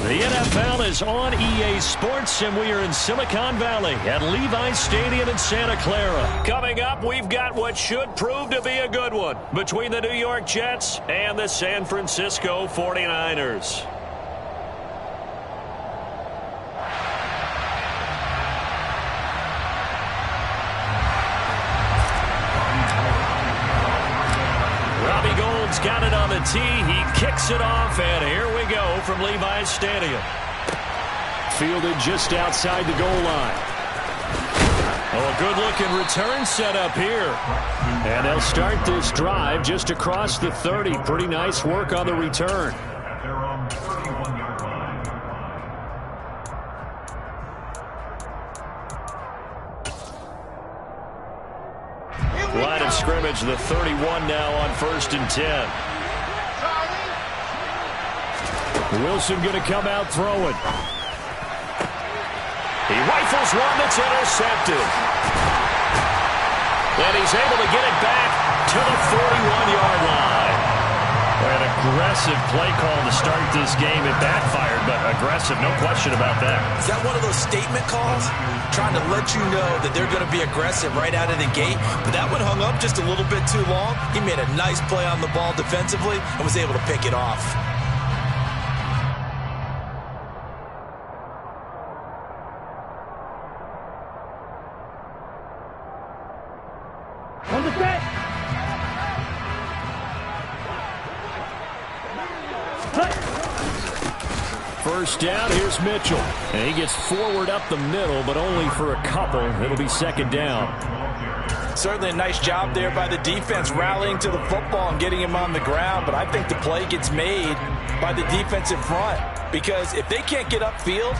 The NFL is on EA Sports, and we are in Silicon Valley at Levi's Stadium in Santa Clara. Coming up, we've got what should prove to be a good one between the New York Jets and the San Francisco 49ers. Got it on the tee. He kicks it off, and here we go from Levi's Stadium. Fielded just outside the goal line. Oh, a good-looking return set up here. And they'll start this drive just across the 30. Pretty nice work on the return. Line of scrimmage, the 31 now on 1st and 10. Wilson going to come out throwing. He rifles one that's intercepted. And he's able to get it back to the 41-yard line. An aggressive play call to start this game. It backfired, but aggressive, no question about that. Is that one of those statement calls? Trying to let you know that they're going to be aggressive right out of the gate. But that one hung up just a little bit too long. He made a nice play on the ball defensively and was able to pick it off. On the set. First down, here's Mitchell. And he gets forward up the middle, but only for a couple. It'll be 2nd down. Certainly a nice job there by the defense rallying to the football and getting him on the ground. But I think the play gets made by the defensive front. Because if they can't get upfield,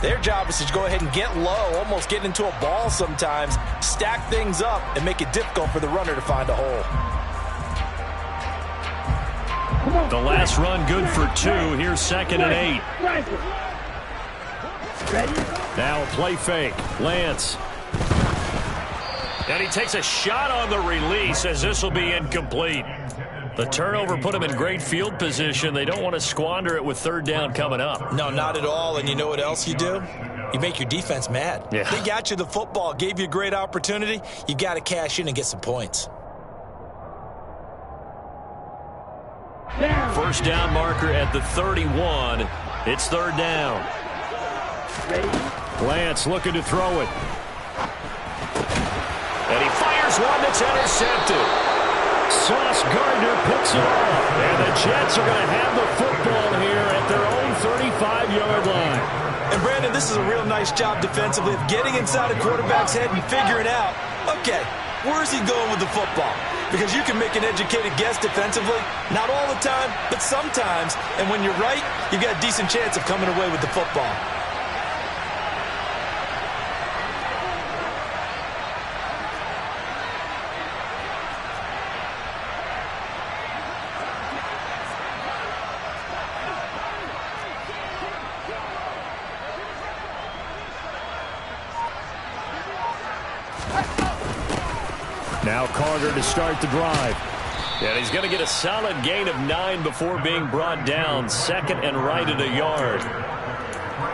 their job is to go ahead and get low, almost get into a ball sometimes, stack things up, and make it difficult for the runner to find a hole. The last run good for 2. Here's 2nd and 8. Now a play fake. Lance. And he takes a shot on the release as this will be incomplete. The turnover put him in great field position. They don't want to squander it with 3rd down coming up. No, not at all. And you know what else you do? You make your defense mad. Yeah. They got you the football, gave you a great opportunity. You got to cash in and get some points. First down marker at the 31. It's 3rd down. Lance looking to throw it. And he fires one that's intercepted. Sauce Gardner picks it off. And the Jets are going to have the football here at their own 35-yard line. And Brandon, this is a real nice job defensively of getting inside a quarterback's head and figuring out, okay, where's he going with the football? Because you can make an educated guess defensively, not all the time, but sometimes. And when you're right, you've got a decent chance of coming away with the football. Now Carter to start the drive. And he's going to get a solid gain of 9 before being brought down. 2nd and right at a yard.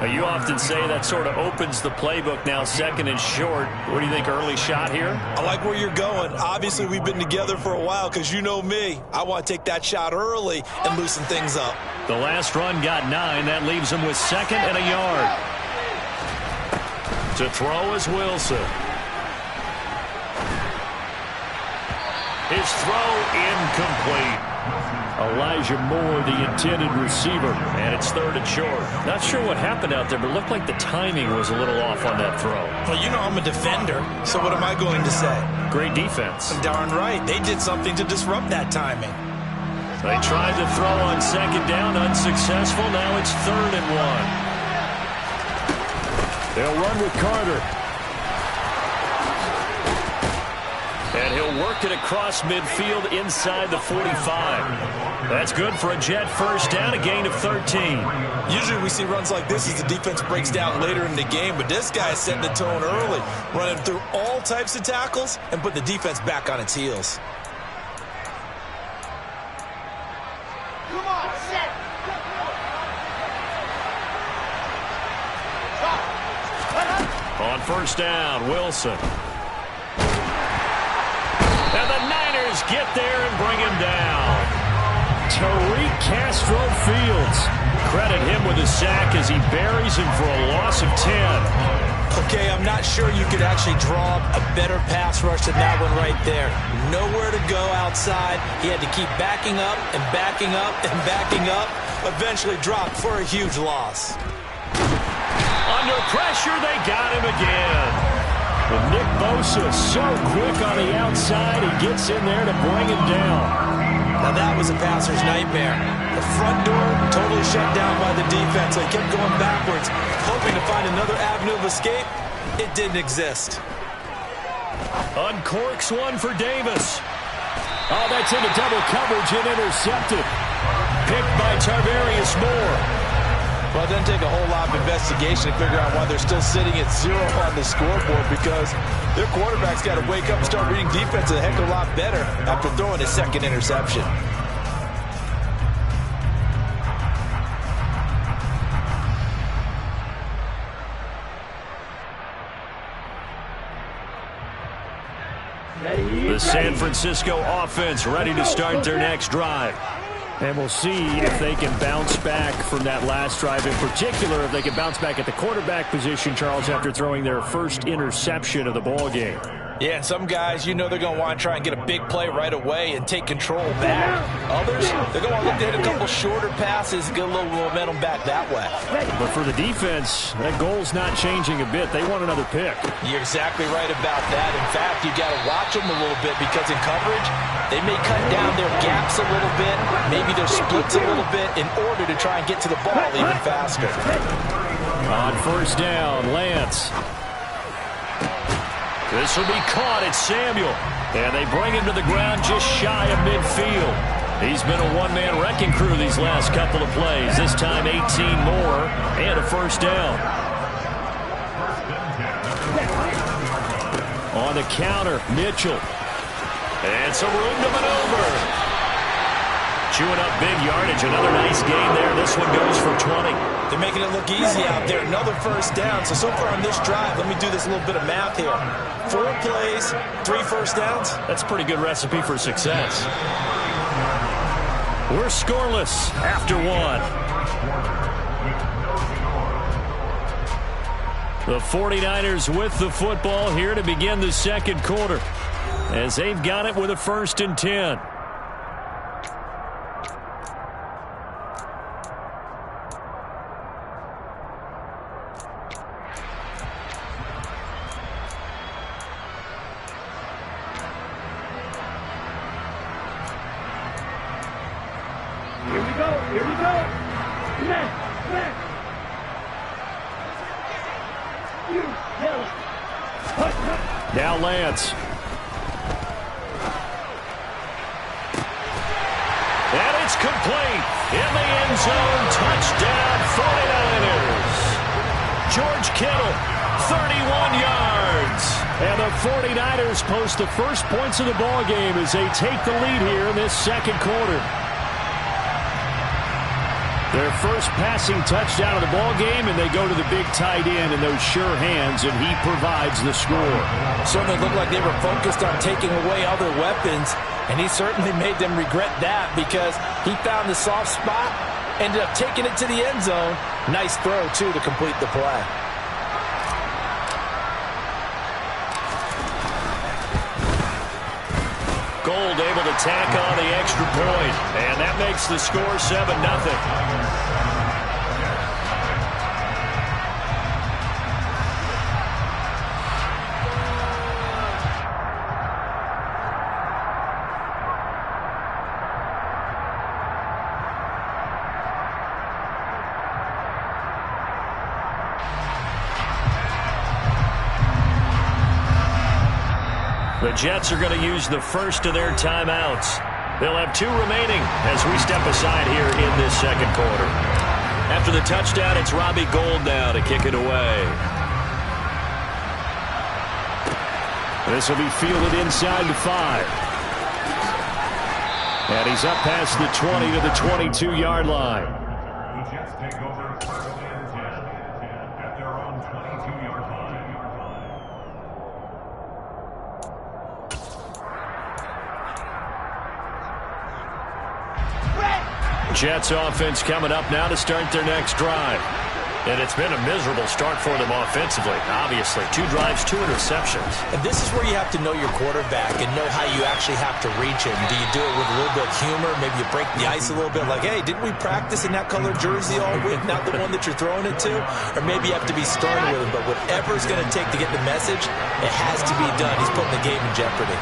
Now, you often say that sort of opens the playbook now, 2nd and short. What do you think, early shot here? I like where you're going. Obviously, we've been together for a while because you know me. I want to take that shot early and loosen things up. The last run got 9. That leaves him with 2nd and a yard. To throw is Wilson. His throw incomplete. Elijah Moore, the intended receiver, and it's 3rd and short. Not sure what happened out there, but it looked like the timing was a little off on that throw. Well, you know I'm a defender, so what am I going to say? Great defense. Darn right. They did something to disrupt that timing. They tried to throw on 2nd down, unsuccessful. Now it's 3rd and 1. They'll run with Carter. And he'll work it across midfield inside the 45. That's good for a Jet first down, a gain of 13. Usually we see runs like this as the defense breaks down later in the game, but this guy is setting the tone early, running through all types of tackles and put the defense back on its heels. Come on, set. first down. Wilson. And the Niners get there and bring him down. Tariq Castro Fields. Credit him with a sack as he buries him for a loss of 10. Okay, I'm not sure you could actually draw a better pass rush than that one right there. Nowhere to go outside. He had to keep backing up and backing up and backing up. Eventually dropped for a huge loss. Under pressure, they got him again. And Nick Bosa so quick on the outside, he gets in there to bring him down. Now that was a passer's nightmare. The front door totally shut down by the defense. They kept going backwards, hoping to find another avenue of escape. It didn't exist. Uncorks one for Davis. Oh, that's into double coverage and intercepted. Picked by Tarvarius Moore. Well, it doesn't take a whole lot of investigation to figure out why they're still sitting at 0 on the scoreboard, because their quarterback's got to wake up and start reading defense a heck of a lot better after throwing his second interception. The San Francisco offense ready to start their next drive. And we'll see if they can bounce back from that last drive. In particular, if they can bounce back at the quarterback position, Charles, after throwing their first interception of the ball game. Yeah, and some guys, you know they're going to want to try and get a big play right away and take control back. Others, they're going to look to hit a couple shorter passes and get a little momentum back that way. But for the defense, that goal's not changing a bit. They want another pick. You're exactly right about that. In fact, you got to watch them a little bit, because in coverage, they may cut down their gaps a little bit, maybe their splits a little bit, in order to try and get to the ball even faster. On first down, Lance. This will be caught. It's Samuel. And they bring him to the ground just shy of midfield. He's been a one-man wrecking crew these last couple of plays. This time 18 more and a first down. On the counter, Mitchell. And some room to maneuver. Chewing up big yardage. Another nice gain there. This one goes for 20. They're making it look easy out there. Another first down. So far on this drive, let me do this little bit of math here. 4 plays, 3 first downs. That's a pretty good recipe for success. We're scoreless after 1. The 49ers with the football here to begin the second quarter, as they've got it with a 1st and 10. Here we go. Left. Now Lance. And it's complete. In the end zone. Touchdown 49ers. George Kittle, 31 yards. And the 49ers post the first points of the ball game as they take the lead here in this second quarter. Their first passing touchdown of the ball game, and they go to the big tight end in those sure hands, and he provides the score. Certainly looked like they were focused on taking away other weapons, and he certainly made them regret that, because he found the soft spot, ended up taking it to the end zone. Nice throw, too, to complete the play. Gold able to tack on the extra point, and that makes the score 7-0. The Jets are going to use the first of their timeouts. They'll have 2 remaining as we step aside here in this second quarter. After the touchdown, it's Robbie Gould now to kick it away. This will be fielded inside the 5. And he's up past the 20 to the 22-yard line. The Jets take over first and 10 at their own 22-yard line. Jets offense coming up now to start their next drive. And it's been a miserable start for them offensively, obviously. 2 drives, 2 interceptions. And this is where you have to know your quarterback and know how you actually have to reach him. Do you do it with a little bit of humor? Maybe you break the ice a little bit like, hey, didn't we practice in that colored jersey all week, not the one that you're throwing it to? Or maybe you have to be stern with him. But whatever it's going to take to get the message, it has to be done. He's putting the game in jeopardy.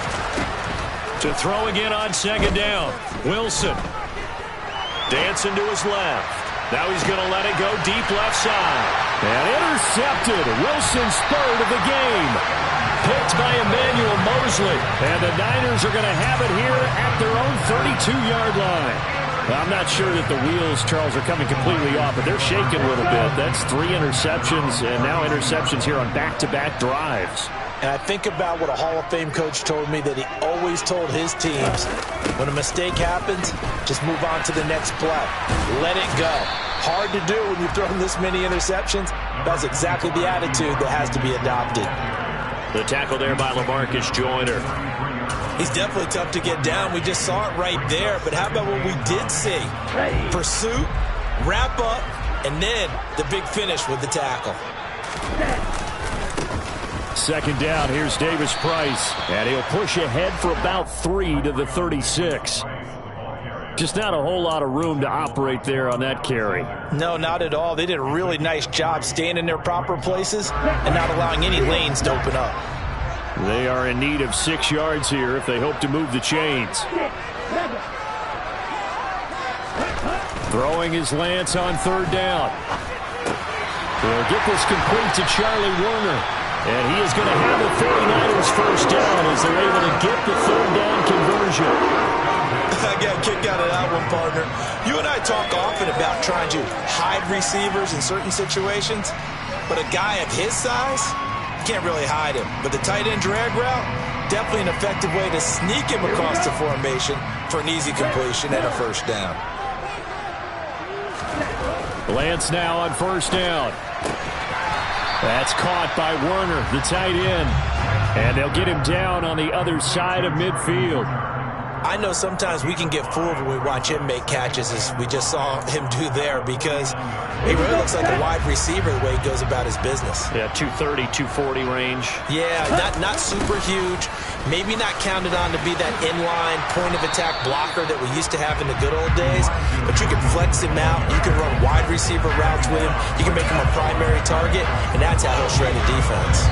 To throw again on second down. Wilson. Dancing to his left. Now he's going to let it go deep left side. And intercepted. Wilson's third of the game. Picked by Emmanuel Mosley. And the Niners are going to have it here at their own 32-yard line. I'm not sure that the wheels, Charles, are coming completely off, but they're shaking a little bit. That's 3 interceptions, and now interceptions here on back-to-back drives. And I think about what a Hall of Fame coach told me that he always told his teams, when a mistake happens, just move on to the next play. Let it go. Hard to do when you've thrown this many interceptions. That's exactly the attitude that has to be adopted. The tackle there by LaMarcus Joyner. He's definitely tough to get down. We just saw it right there. But how about what we did see? Pursuit, wrap up, and then the big finish with the tackle. Second down, here's Davis Price. And he'll push ahead for about 3 to the 36. Just not a whole lot of room to operate there on that carry. No, not at all. They did a really nice job staying in their proper places and not allowing any lanes to open up. They are in need of 6 yards here if they hope to move the chains. Throwing is Lance on third down. They'll get this complete to Charlie Werner. And he is going to have the 49ers first down as they're able to get the third down conversion. I got a kick out of that one, partner. You and I talk often about trying to hide receivers in certain situations, but a guy of his size, you can't really hide him. But the tight end drag route, definitely an effective way to sneak him across the formation for an easy completion and a first down. Lance now on first down. That's caught by Werner, the tight end. And they'll get him down on the other side of midfield. I know sometimes we can get fooled when we watch him make catches, as we just saw him do there, because he really looks like a wide receiver the way he goes about his business. Yeah, 230, 240 range. Yeah, not super huge. Maybe not counted on to be that inline point-of-attack blocker that we used to have in the good old days, but you can flex him out. You can run wide receiver routes with him. You can make him a primary target, and that's how he'll shred a defense.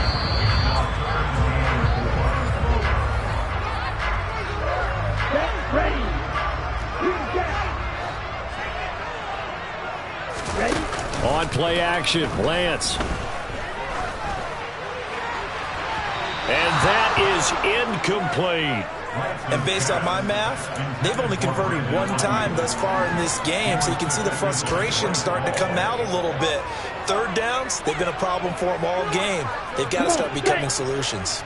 On play action, Lance. And that is incomplete. And based on my math, they've only converted 1 time thus far in this game, so you can see the frustration starting to come out a little bit. Third downs, they've been a problem for them all game. They've got to start becoming solutions.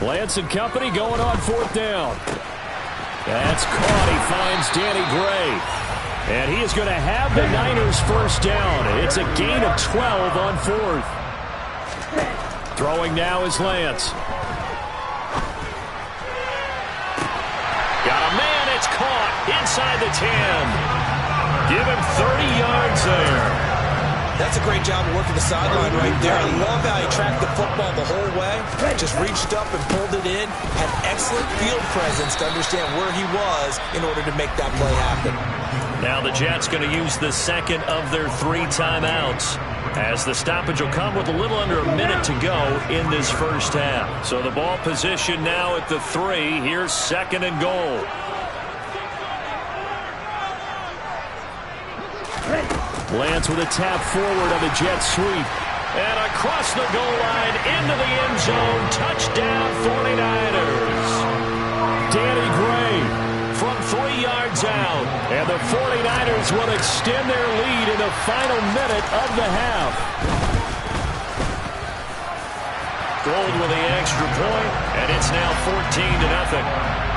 Lance and company going on fourth down. That's caught. He finds Danny Gray. And he is going to have the Niners first down. It's a gain of 12 on fourth. Throwing now is Lance. Got a man. It's caught inside the 10. Give him 30 yards there. That's a great job of working the sideline right there. I love how he tracked the football the whole way. Just reached up and pulled it in. Had excellent field presence to understand where he was in order to make that play happen. Now the Jets going to use the second of their 3 timeouts, as the stoppage will come with a little under a minute to go in this first half. So the ball position now at the 3. Here's second and goal. Lance with a tap forward on the jet sweep. And across the goal line into the end zone. Touchdown 49ers. Danny Gray from 3 yards out. And the 49ers will extend their lead in the final minute of the half. Gold with the extra point, and it's now 14-0.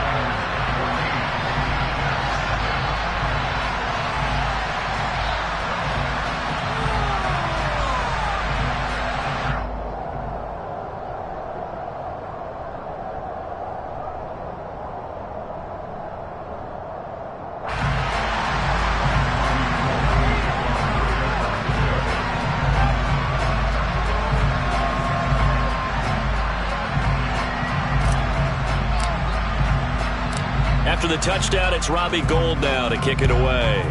the touchdown, it's Robbie Gould now to kick it away.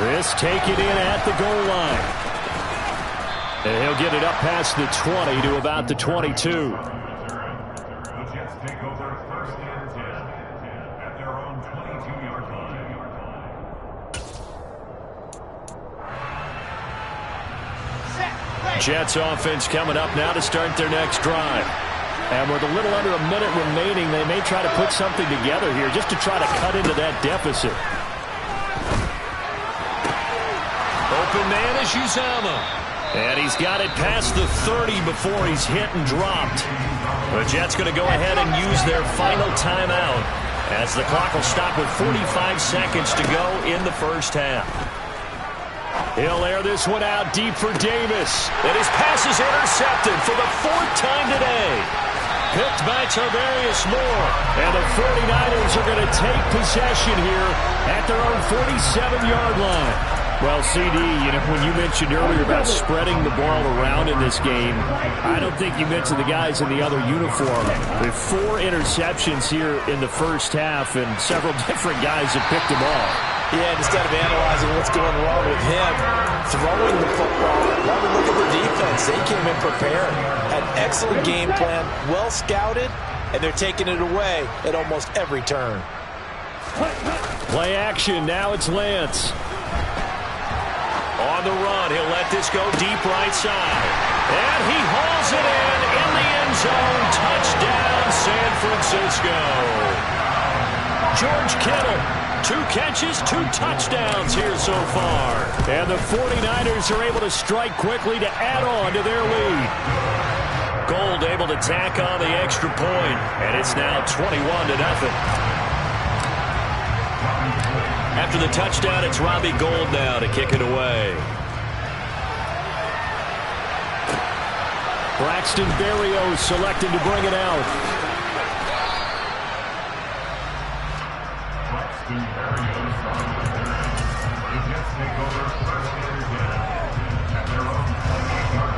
This taken in at the goal line. And he'll get it up past the 20 to about the 22. Jets offense coming up now to start their next drive. And with a little under a minute remaining, they may try to put something together here just to try to cut into that deficit. Open man is Uzama. And he's got it past the 30 before he's hit and dropped. The Jets going to go ahead and use their final timeout as the clock will stop with 45 seconds to go in the first half. He'll air this one out deep for Davis. And his pass is intercepted for the 4th time today. Picked by Tarvarius Moore. And the 49ers are going to take possession here at their own 47-yard line. Well, CD, you know, when you mentioned earlier about spreading the ball around in this game, I don't think you mentioned the guys in the other uniform. With 4 interceptions here in the first half, and several different guys have picked them off. Yeah, instead of analyzing what's going wrong with him, throwing the football, let me look at the defense. They came in prepared, had an excellent game plan, well scouted, and they're taking it away at almost every turn. Play action, now it's Lance. On the run, he'll let this go deep right side. And he hauls it in the end zone. Touchdown, San Francisco. George Kittle, 2 catches, 2 touchdowns here so far. And the 49ers are able to strike quickly to add on to their lead. Gould able to tack on the extra point, and it's now 21-0. After the touchdown, it's Robbie Gould now to kick it away. Braxton Berrios selected to bring it out. Braxton Berrios. The Jets take over first and 10 at their own 20-yard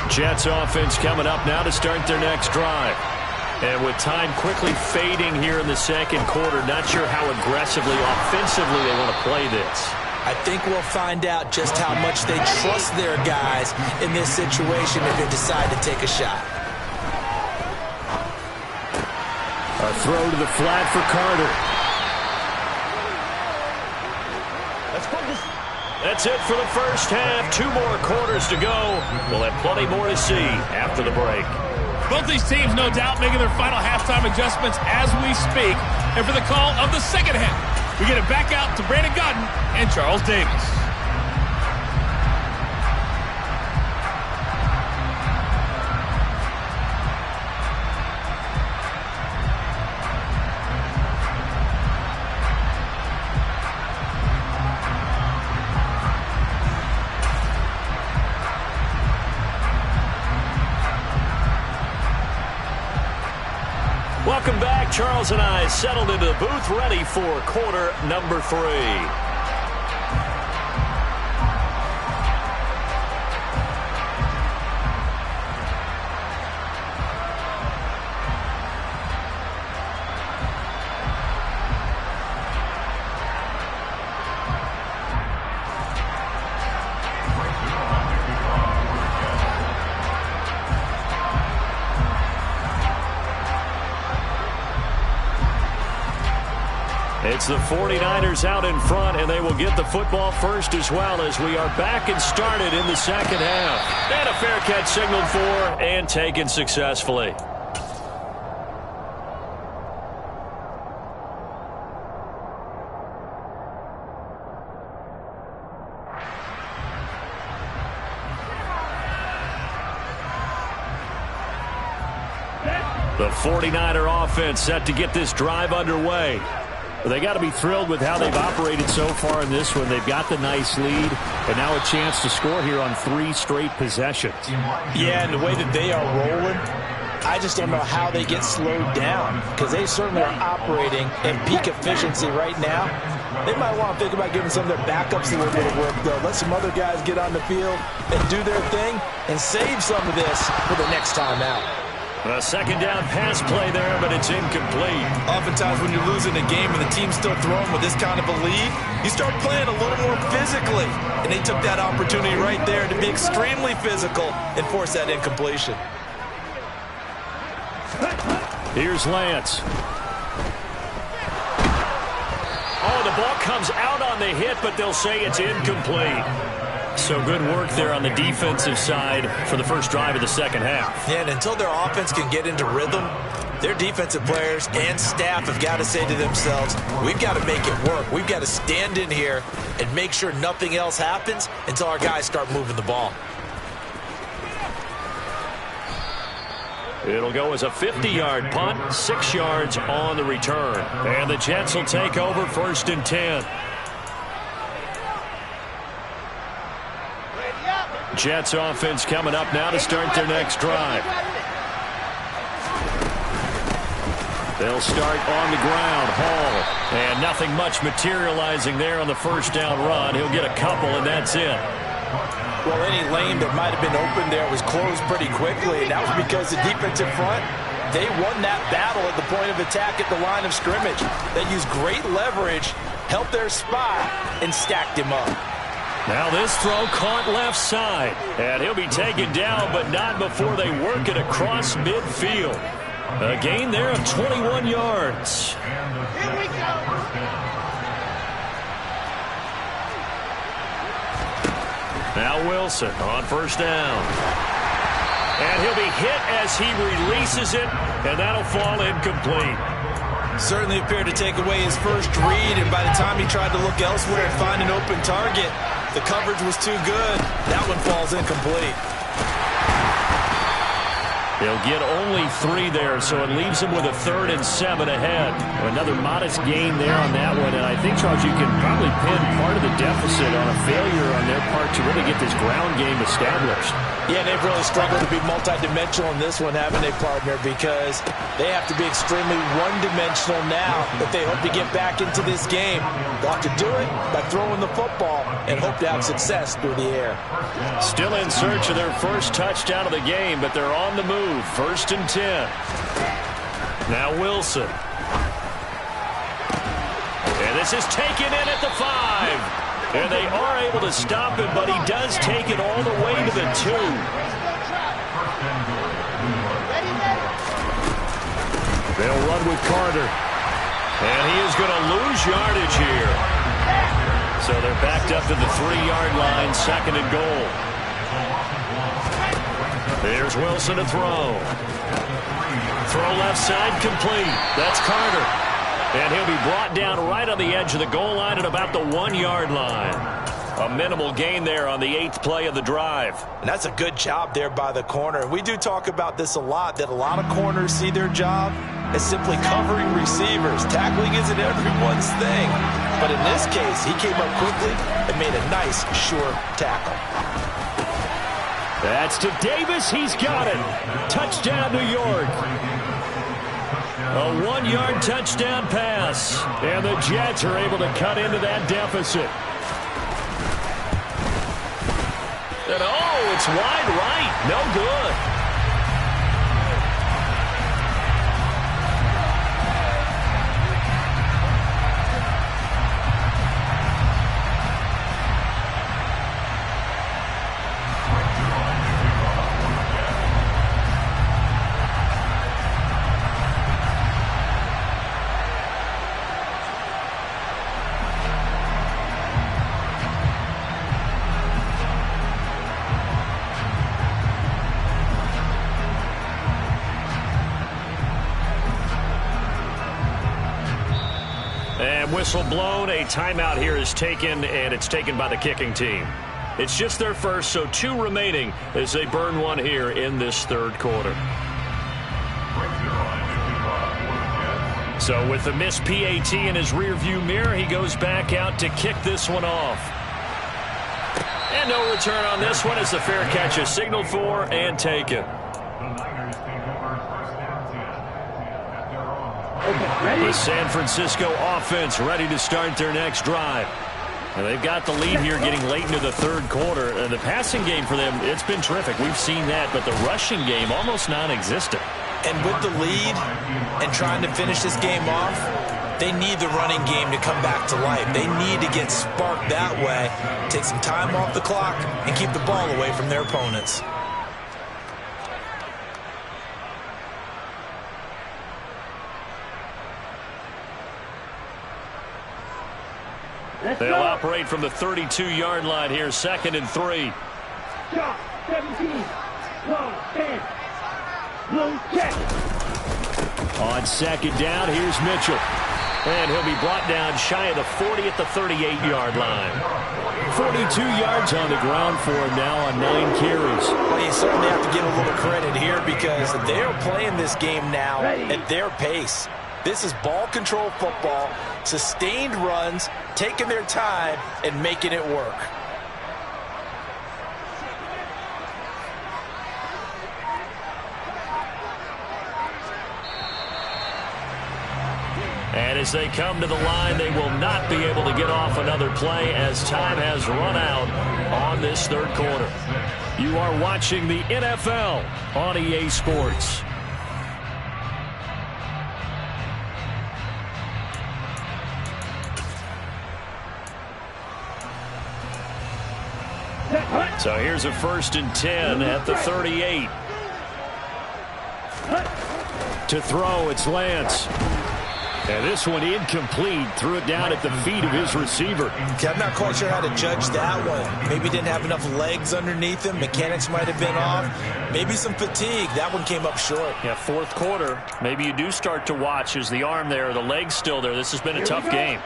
line. Jets offense coming up now to start their next drive. And with time quickly fading here in the second quarter, not sure how aggressively, offensively they want to play this. I think we'll find out just how much they trust their guys in this situation if they decide to take a shot. A throw to the flat for Carter. That's it for the first half. 2 more quarters to go. We'll have plenty more to see after the break. Both these teams, no doubt, making their final halftime adjustments as we speak. And for the call of the second half, we get it back out to Brandon Godden and Charles Davis. Welcome back. Charles and I settled into the booth, ready for quarter number 3. It's the 49ers out in front, and they will get the football first as well as we are back and started in the second half. And a fair catch signaled for and taken successfully. The 49er offense set to get this drive underway. They got to be thrilled with how they've operated so far in this one. They've got the nice lead, and now a chance to score here on 3 straight possessions. Yeah, and the way that they are rolling, I just don't know how they get slowed down, because they certainly are operating at peak efficiency right now. They might want to think about giving some of their backups a little bit of work, though. Let some other guys get on the field and do their thing and save some of this for the next time out. A second down pass play there, but it's incomplete. Oftentimes when you're losing a game and the team's still throwing with this kind of a lead, you start playing a little more physically. And they took that opportunity right there to be extremely physical and force that incompletion. Here's Lance. Oh, the ball comes out on the hit, but they'll say it's incomplete. So good work there on the defensive side for the first drive of the second half. Yeah, and until their offense can get into rhythm, their defensive players and staff have got to say to themselves, we've got to make it work. We've got to stand in here and make sure nothing else happens until our guys start moving the ball. It'll go as a 50-yard punt, 6 yards on the return. And the Jets will take over 1st and 10. Jets offense coming up now to start their next drive. They'll start on the ground. Hall. And nothing much materializing there on the first down run. He'll get a couple, and that's it. Well, any lane that might have been open there was closed pretty quickly, and that was because the defensive front, they won that battle at the point of attack at the line of scrimmage. They used great leverage, helped their spot, and stacked him up. Now this throw caught left side, and he'll be taken down, but not before they work it across midfield. A gain there of 21 yards. Here we go. Now Wilson on first down. And he'll be hit as he releases it, and that'll fall incomplete. Certainly appeared to take away his first read, and by the time he tried to look elsewhere and find an open target, the coverage was too good. That one falls incomplete. They'll get only 3 there, so it leaves them with a 3rd and 7 ahead. Another modest gain there on that one, and I think, Charles, you can probably pin part of the deficit on a failure on their part to really get this ground game established. Yeah, they've really struggled to be multidimensional in this one, haven't they, partner? Because they have to be extremely one-dimensional now if they hope to get back into this game. They'll have to do it by throwing the football and hope to have success through the air. Still in search of their first touchdown of the game, but they're on the move. 1st and 10. Now Wilson. And this is taken in at the 5. And they are able to stop him, but he does take it all the way to the 2. They'll run with Carter. And he is going to lose yardage here. So they're backed up to the 3-yard line, 2nd and goal. Here's Wilson to throw. Throw left side complete. That's Carter. And he'll be brought down right on the edge of the goal line at about the 1-yard line. A minimal gain there on the 8th play of the drive. And that's a good job there by the corner. We do talk about this a lot, that a lot of corners see their job as simply covering receivers. Tackling isn't everyone's thing. But in this case, he came up quickly and made a nice, sure tackle. That's to Davis. He's got it. Touchdown, New York. A 1-yard touchdown pass. And the Jets are able to cut into that deficit. And oh, it's wide right. No good. Whistle blown. A timeout here is taken, and it's taken by the kicking team. It's just their first, so 2 remaining as they burn 1 here in this 3rd quarter. So with the missed PAT in his rearview mirror, he goes back out to kick this one off. And no return on this one as the fair catch is signaled for and taken. The San Francisco offense ready to start their next drive. And they've got the lead here getting late into the third quarter. And the passing game for them, it's been terrific. We've seen that, but the rushing game almost non-existent. And with the lead and trying to finish this game off, they need the running game to come back to life. They need to get sparked that way, take some time off the clock, and keep the ball away from their opponents. They'll operate from the 32-yard line here, 2nd and 3. Drop, 17, low, 10, low, check. On 2nd down, here's Mitchell. And he'll be brought down shy of the 40 at the 38-yard line. 42 yards on the ground for him now on 9 carries. Well, you certainly have to give a little credit here because they're playing this game now at their pace. This is ball control football, sustained runs, taking their time, and making it work. And as they come to the line, they will not be able to get off another play as time has run out on this third quarter. You are watching the NFL on EA Sports. So here's a 1st and 10 at the 38. To throw, it's Lance. And this one incomplete. Threw it down at the feet of his receiver. Okay, I'm not quite sure how to judge that one. Maybe didn't have enough legs underneath him. Mechanics might have been off. Maybe some fatigue. That one came up short. Yeah, 4th quarter. Maybe you do start to watch. Is the arm there, the leg's still there? This has been a tough game.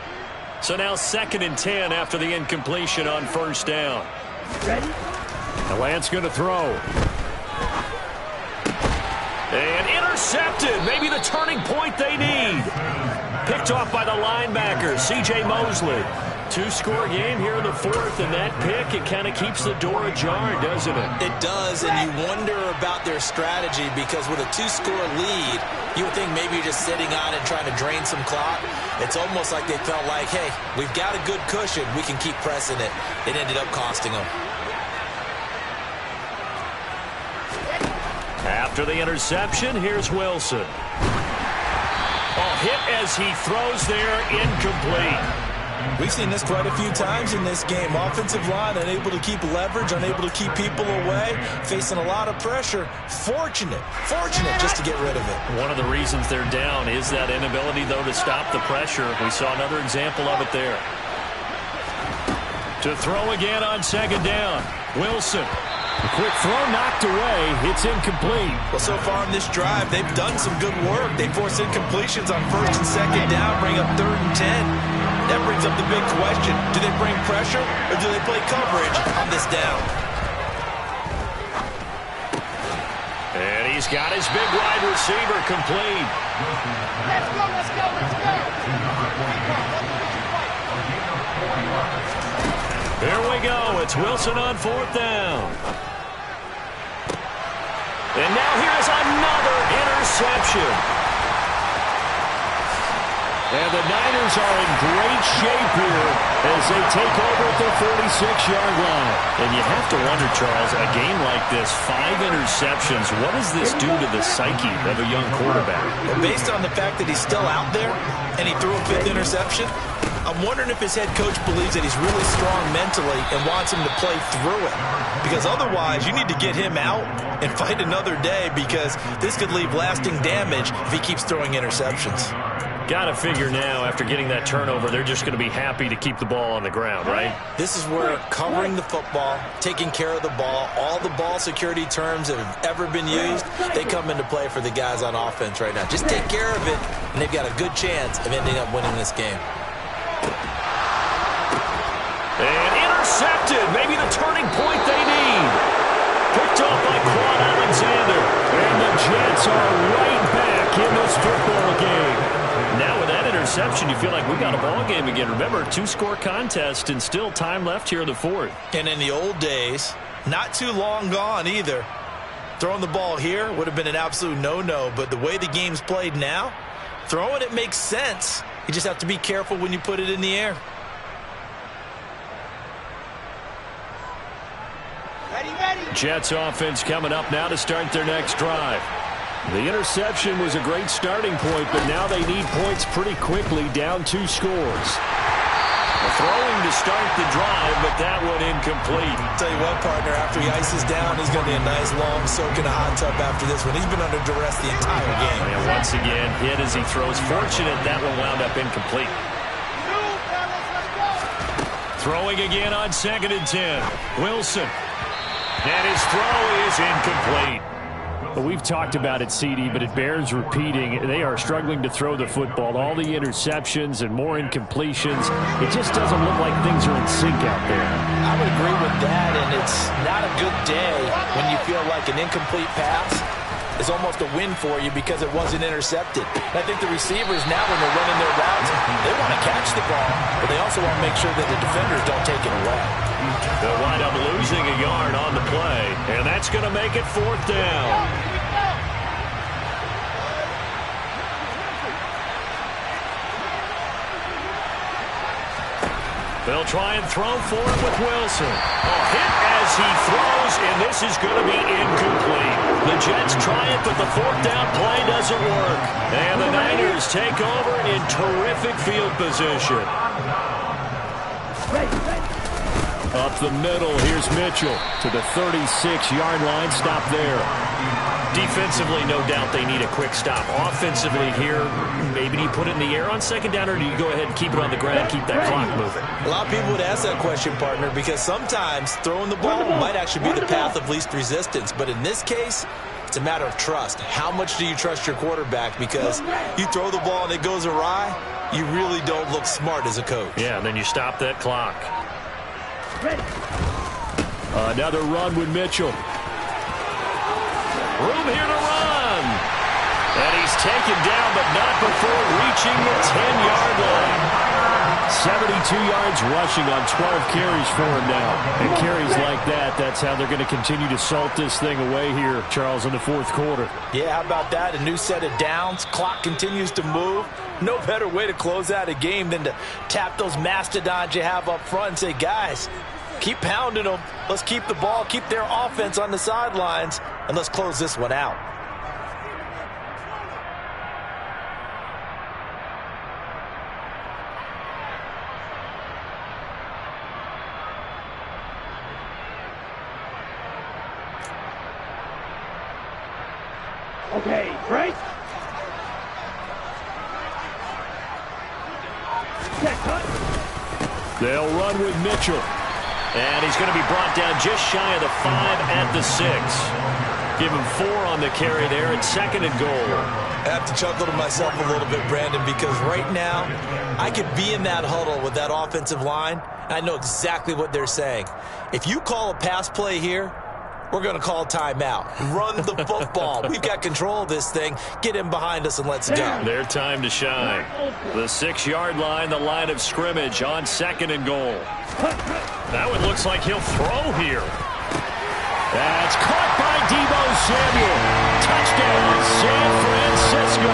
So now 2nd and 10 after the incompletion on 1st down. Ready? And Lance going to throw. And intercepted. Maybe the turning point they need. Picked off by the linebacker, C.J. Mosley. 2-score game here in the 4th, and that pick, it kind of keeps the door ajar, doesn't it? It does, and you wonder about their strategy because with a 2-score lead, you would think maybe you're just sitting on it trying to drain some clock. It's almost like they felt like, hey, we've got a good cushion. We can keep pressing it. It ended up costing them. After the interception, here's Wilson. Hit as he throws there, incomplete. We've seen this quite a few times in this game. Offensive line unable to keep leverage, unable to keep people away, facing a lot of pressure. Fortunate just to get rid of it. One of the reasons they're down is that inability, though, to stop the pressure. We saw another example of it there. To throw again on 2nd down. Wilson. A quick throw knocked away. It's incomplete. Well, so far in this drive, they've done some good work. They force incompletions on 1st and 2nd down, bring up 3rd and 10. That brings up the big question. Do they bring pressure or do they play coverage on this down? And he's got his big wide receiver complete. Let's go, let's go, let's go. Here we go. It's Wilson on 4th down. And now here's another interception. And the Niners are in great shape here as they take over at the 46-yard line. And you have to wonder, Charles, a game like this, 5 interceptions, what does this do to the psyche of a young quarterback? Well, based on the fact that he's still out there and he threw a 5th interception, I'm wondering if his head coach believes that he's really strong mentally and wants him to play through it. Because otherwise, you need to get him out and fight another day because this could leave lasting damage if he keeps throwing interceptions. Got to figure now, after getting that turnover, they're just going to be happy to keep the ball on the ground, right? This is where covering the football, taking care of the ball, all the ball security terms that have ever been used, they come into play for the guys on offense right now. Just take care of it, and they've got a good chance of ending up winning this game. And intercepted. Maybe the turning point they need. Picked off by Quan Alexander. And the Jets are right back in this football game. Now with that interception, you feel like we got a ball game again. Remember, 2-score contest and still time left here in the 4th. And in the old days, not too long gone either, throwing the ball here would have been an absolute no-no. But the way the game's played now, Throwing it makes sense. You just have to be careful when you put it in the air. Jets offense coming up now to start their next drive. The interception was a great starting point, but now they need points pretty quickly, down 2 scores. Throwing to start the drive, but that one incomplete. Tell you what, partner, after he ices down, he's going to be a nice long soak in a hot tub after this one. He's been under duress the entire game. And once again, hit as he throws. Fortunate that one wound up incomplete. Throwing again on 2nd and 10. Wilson. And his throw is incomplete. Well, we've talked about it, CD, but it bears repeating. They are struggling to throw the football. All the interceptions and more incompletions. It just doesn't look like things are in sync out there. I would agree with that, and it's not a good day when you feel like an incomplete pass is almost a win for you because it wasn't intercepted. And I think the receivers now, when they're running their routes, they want to catch the ball, but they also want to make sure that the defenders don't take it away. They'll wind up losing a yard on the play, and that's going to make it 4th down. They'll try and throw for it with Wilson. A hit as he throws, and this is going to be incomplete. The Jets try it, but the 4th down play doesn't work. And the Niners take over in terrific field position. Up the middle, here's Mitchell to the 36-yard line. Stop there. Defensively, no doubt they need a quick stop. Offensively here, maybe do you put it in the air on 2nd down, or do you go ahead and keep it on the ground, keep that clock moving? A lot of people would ask that question, partner, because sometimes throwing the ball might actually be the path of least resistance. But in this case, it's a matter of trust. How much do you trust your quarterback? Because you throw the ball and it goes awry, you really don't look smart as a coach. Yeah, and then you stop that clock. Another run with Mitchell. Room here to run. And he's taken down, but not before reaching the 10-yard line. 72 yards rushing on 12 carries for him now. And carries like that, that's how they're going to continue to salt this thing away here, Charles, in the 4th quarter. Yeah, how about that? A new set of downs. Clock continues to move. No better way to close out a game than to tap those mastodons you have up front and say, guys, keep pounding them. Let's keep the ball, keep their offense on the sidelines, and let's close this one out. Okay, break. They'll run with Mitchell. And he's going to be brought down just shy of the 5 at the 6. Give him 4 on the carry there at 2nd and goal. I have to chuckle to myself a little bit, Brandon, because right now I could be in that huddle with that offensive line. I know exactly what they're saying. If you call a pass play here, we're going to call timeout. Run the football. We've got control of this thing. Get in behind us and let's go. Their time to shine. The 6-yard line, the line of scrimmage on 2nd and goal. That one looks like he'll throw here. That's caught by Deebo Samuel. Touchdown, San Francisco.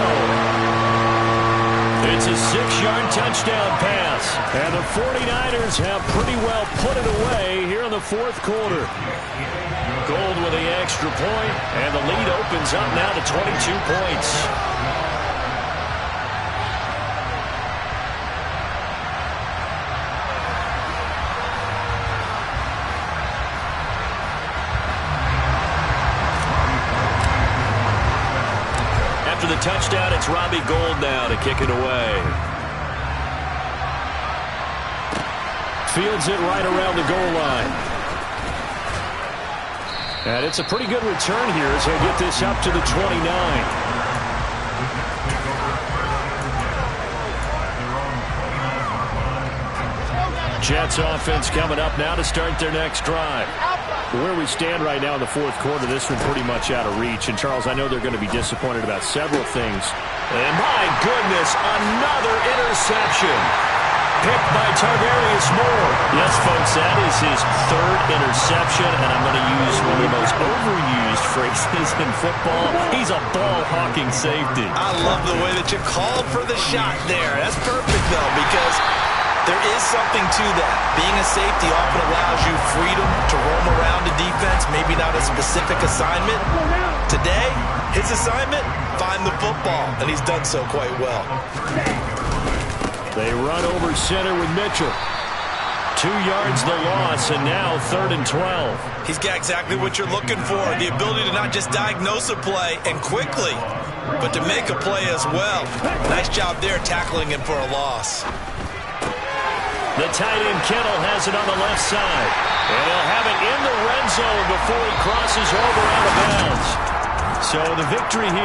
It's a 6-yard touchdown pass. And the 49ers have pretty well put it away here in the 4th quarter. Gold with the extra point, and the lead opens up now to 22 points. After the touchdown, it's Robbie Gould now to kick it away. Fields it right around the goal line. And it's a pretty good return here as he'll get this up to the 29. Jets offense coming up now to start their next drive. Where we stand right now in the 4th quarter, this one pretty much out of reach. And, Charles, I know they're going to be disappointed about several things. And, my goodness, another interception. picked by Tarvarius Moore. Yes, folks, that is his third interception, and I'm going to use one of the most overused phrases in football. He's a ball-hawking safety. I love the way that you called for the shot there. That's perfect, though, because there is something to that. Being a safety often allows you freedom to roam around the defense, maybe not a specific assignment. Today, his assignment, find the football, and he's done so quite well. They run over center with Mitchell. 2 yards the loss, and now 3rd and 12. He's got exactly what you're looking for, the ability to not just diagnose a play and quickly, but to make a play as well. Nice job there tackling him for a loss. The tight end Kittle has it on the left side. And he'll have it in the red zone before he crosses over out of bounds. So the victory here.